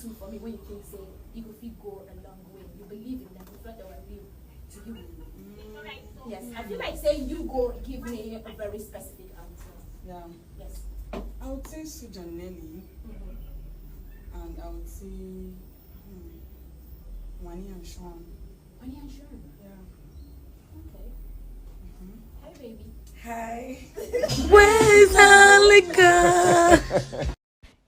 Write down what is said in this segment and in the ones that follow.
two for me when you think say you could fit go a long way. You believe in them, you thought they were real to you. Yes, I feel like saying you go give me a very specific answer. Yeah. Yes. I would say Suj and Nelly. And I would say Wani and Sean. Wani and Sean? Yeah. Okay. Hi, baby. Hi. Where's Onyeka?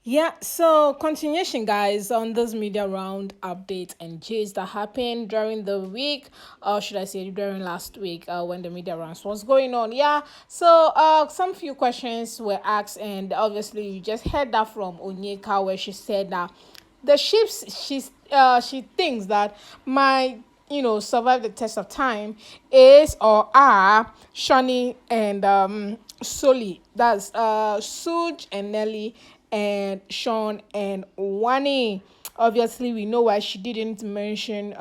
Yeah, so continuation, guys, on this media round update and gist that happened during the week, or should I say during last week, when the media rounds was going on. Yeah, so some few questions were asked, and obviously you just heard that from Onyeka, where she said that the ships she thinks that might survive the test of time is or are Shanni and Soli. That's Suj and Nelly and Sean and Wani. Obviously, we know why she didn't mention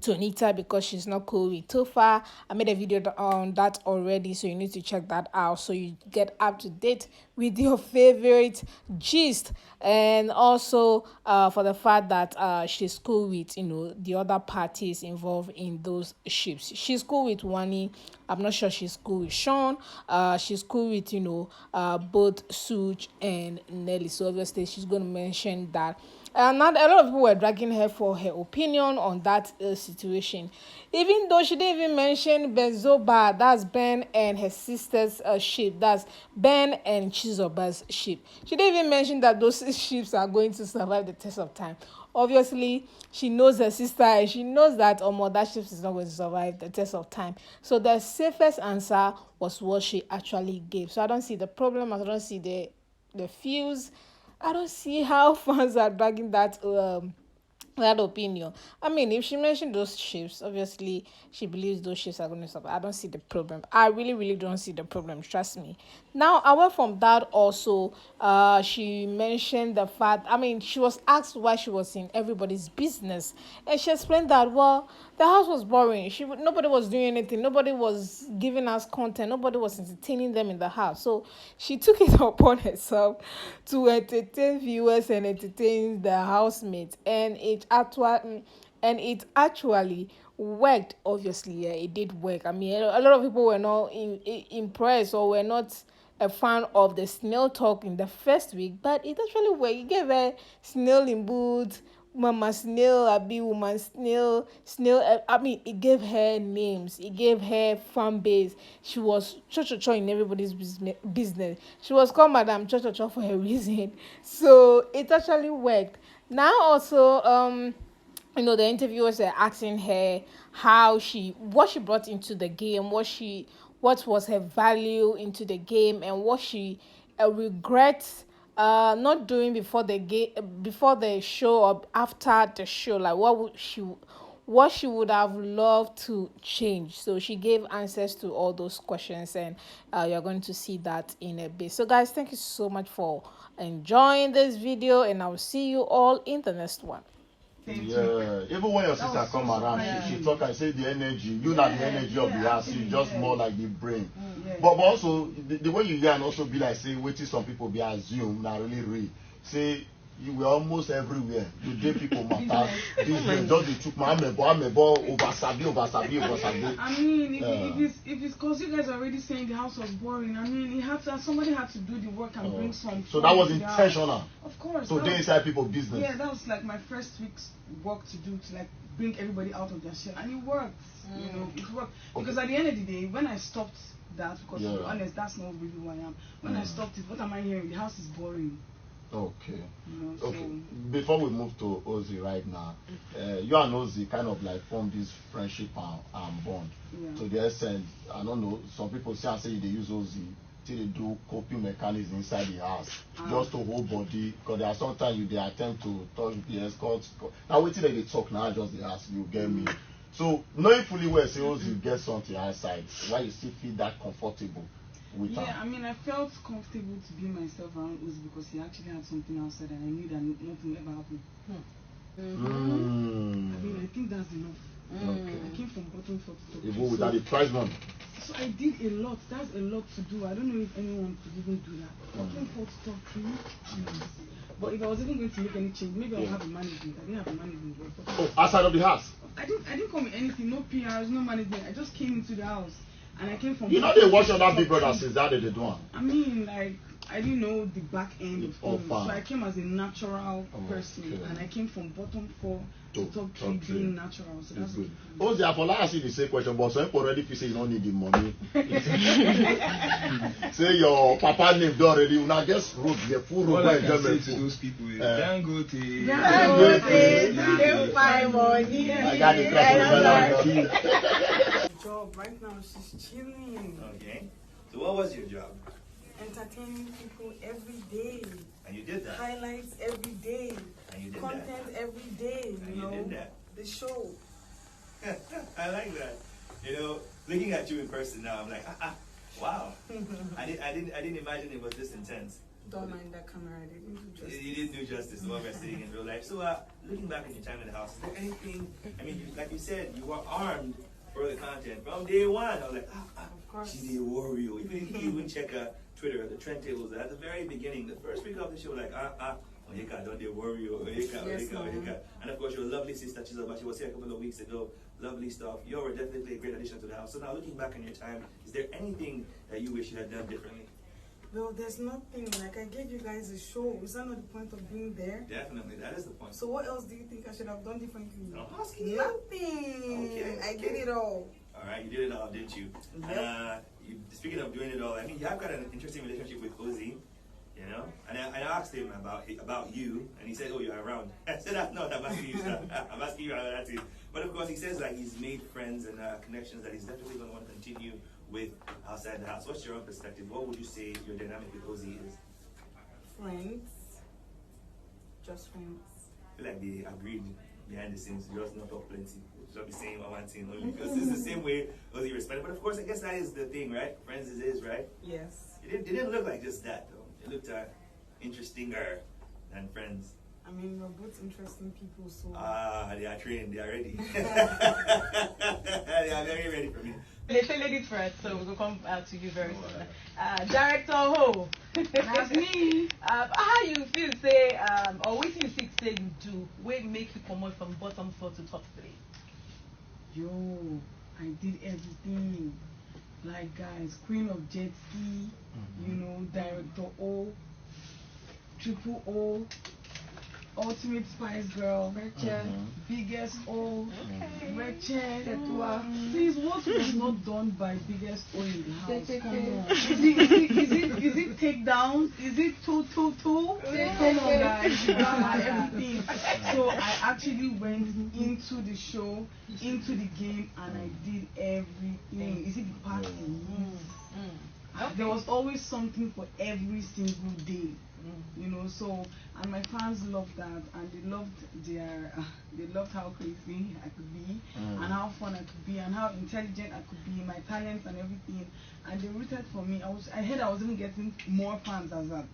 Tonita, because she's not cool with Tofa. I made a video on that already, so you need to check that out so you get up to date with your favorite gist, and also for the fact that she's cool with the other parties involved in those ships. She's cool with Wani. I'm not sure she's cool with Sean. She's cool with both Suj and Nelly, so obviously she's going to mention that. And not a lot of people were dragging her for her opinion on that situation, even though she didn't even mention Benzoba, that's Ben and her sister's ship, that's Ben and Chizoba's ship. She didn't even mention that those ships are going to survive the test of time. Obviously, she knows her sister, and she knows that that ship is not going to survive the test of time. So the safest answer was what she actually gave. So I don't see the problem. I don't see the fuse. I don't see how fans are dragging that opinion. I mean, if she mentioned those ships, obviously she believes those ships are going to survive. I don't see the problem. I really, really don't see the problem. Trust me. Now, away from that, also, she mentioned the fact. I mean, she was asked why she was in everybody's business, and she explained that the house was boring. Nobody was doing anything. Nobody was giving us content. Nobody was entertaining them in the house. So she took it upon herself to entertain viewers and entertain the housemates, and it actually worked. Obviously, yeah, it did work. I mean, a lot of people were not impressed, or were not a fan of the snail talk in the first week, but it actually worked. It gave her snail in boots, Mama Snail, Abi Woman Snail. I mean, it gave her names. It gave her fan base. She was cho in everybody's business. She was called Madam Cho for a reason. So it actually worked. Now also, the interviewers are asking her what she brought into the game, what was her value into the game, and what she regrets not doing before the show or after the show. Like what she would have loved to change. So she gave answers to all those questions, and you're going to see that in a bit. So guys, thank you so much for enjoying this video, and I will see you all in the next one. Yeah, even when your sister come around, she talk and say the energy, not the energy of the house, you just more like the brain. But also the way you hear and also be like say waiting some people be assume not really real. Say you were almost everywhere. You did people matter. Just the took my over sabi. I mean, if it's because you guys are already saying the house was boring. I mean, somebody had to do the work and bring some. So that was intentional. Of course. So they inside people business. Yeah, that was like my first week's work to do, to like bring everybody out of their shell, and it worked. It worked because at the end of the day, when I stopped that, because to be honest, that's not really who I am. When I stopped it, what am I hearing? The house is boring. Okay. Okay. So before we move to Ozzy right now, you and Ozzy kind of like form this friendship and bond. Yeah. To the extent, I don't know, some people say they use Ozzy till they do coping mechanism inside the house just to hold body, because there are sometimes they attempt to touch the escort. Now wait till they talk now, just the house, you get me. So knowing fully well say Ozzy get something outside, why you still feel that comfortable? I mean, I felt comfortable to be myself around Uzi because he actually had something outside, and I knew that nothing ever happened. I mean, I think that's enough. Okay. I came from bottom floor to top. Even without the prize money. So I did a lot. That's a lot to do. I don't know if anyone could even do that. Bottom floor to top 3. But if I was even going to make any change, maybe I'll have a management. I didn't have a management yet. Oh, outside of the house? I didn't come with anything, no PRs, no management. I just came into the house. And I came from... You know they watch other Big Brothers since that they do one. I mean, like, I didn't know the back end of things. So I came as a natural person. And I came from bottom 4 to top 3 being natural. So that's good. Oh, therefore, I ask you the same question, but some people already feel say you don't need the money. Say your papa name don't already, you now just road, the full road. All I can say to those people is, Dangote, they find money. I got the Job right now, she's chilling. Okay. So what was your job? Entertaining people every day. And you did that. Highlights every day. And you did Content that. every day. And you did that. The show. I like that. You know, looking at you in person now, I'm like, wow. I didn't imagine it was this intense. Don't mind that camera. I didn't do justice. You didn't do justice to what we're seeing in real life. So, looking back at your time in the house, is there anything? I mean, like you said, you were armed for the content from day one. I was like, Of course. she's a warrior. Even if you even check Twitter, the trend tables at the very beginning, the first week of the show, like, Onyeka, don't they worry, Onyeka. And of course, your lovely sister Chizoba, she was here a couple of weeks ago. Lovely stuff. You were definitely a great addition to the house. So now, looking back on your time, is there anything that you wish you had done differently? Well, there's nothing. Like, I gave you guys a show. Is that not the point of being there? Definitely, that is the point. So what else do you think I should have done differently? I'm asking you. Nothing. Okay. I did it all. All right, you did it all, didn't you? Yep. Speaking of doing it all, I mean, you have got an interesting relationship with Ozzy, you know? And I asked him about you, and he said, oh, you're around. I said, I'm asking you, sir. I'm asking you how that is. But of course, he says that he's made friends and connections that he's definitely going to want to continue with outside the house. What's your own perspective? What would you say your dynamic with Ozzy is? Friends. Just friends. I feel like they agreed behind the scenes, just not talk plenty. Just be saying one thing only because it's the same way Ozzy responded. But of course, I guess that is the thing, right? Friends is right? Yes. It didn't look like just that, though. It looked interestinger than friends. I mean, we're both interesting people, so... They are trained. They are ready. They are very ready for me. They say ladies first, so we'll come to you very soon. Director Ho. That's me. How you feel, say, or what you think, say you do, what make you come out from bottom 4 to top 3? Yo, I did everything. Like, guys, Queen of Jet Ski, you know, Director O, Triple O, Ultimate Spice Girl, Biggest O, Rachel, Tetua. Please, what was not done by Biggest O in the house? Come on. Is it takedowns? Is it two? Come on, guys. Everything. So I actually went into the show, into the game, and I did everything. Is it the party? There was always something for every single day. You know, so, and my fans loved that, and they loved they loved how crazy I could be, and how fun I could be, and how intelligent I could be, my talents and everything, and they rooted for me. I heard I was even getting more fans as that.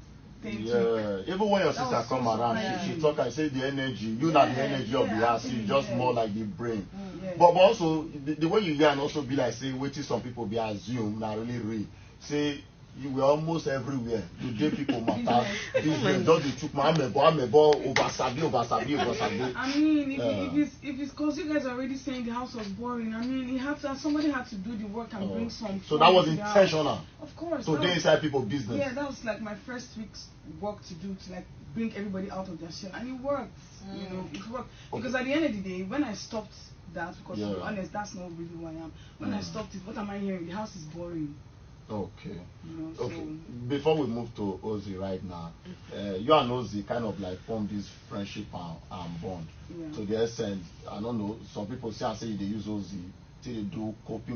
Even when your sister come around, she talk and say the energy, you not the energy of the house, you just more like the brain. But also, the way you hear and also be like, say, waiting some people be assume, not really real. Say, you were almost everywhere. Today people matter. Business just they took my amebo, oversabi. I mean, if it's because you guys are already saying the house was boring, I mean, somebody had to do the work and bring some. So that was intentional. Of course. So they inside people business. Yeah, that was like my first week's work to do, to like bring everybody out of their shell, and it worked. You know, it worked because at the end of the day, when I stopped that, because to be honest, that's not really who I am. When I stopped it, what am I hearing? The house is boring. Okay. You know, okay. So before we move to Ozzy right now, you and Ozzy kind of like form this friendship and bond. Yeah. To the extent, I don't know, some people say they use Ozzy till they do copy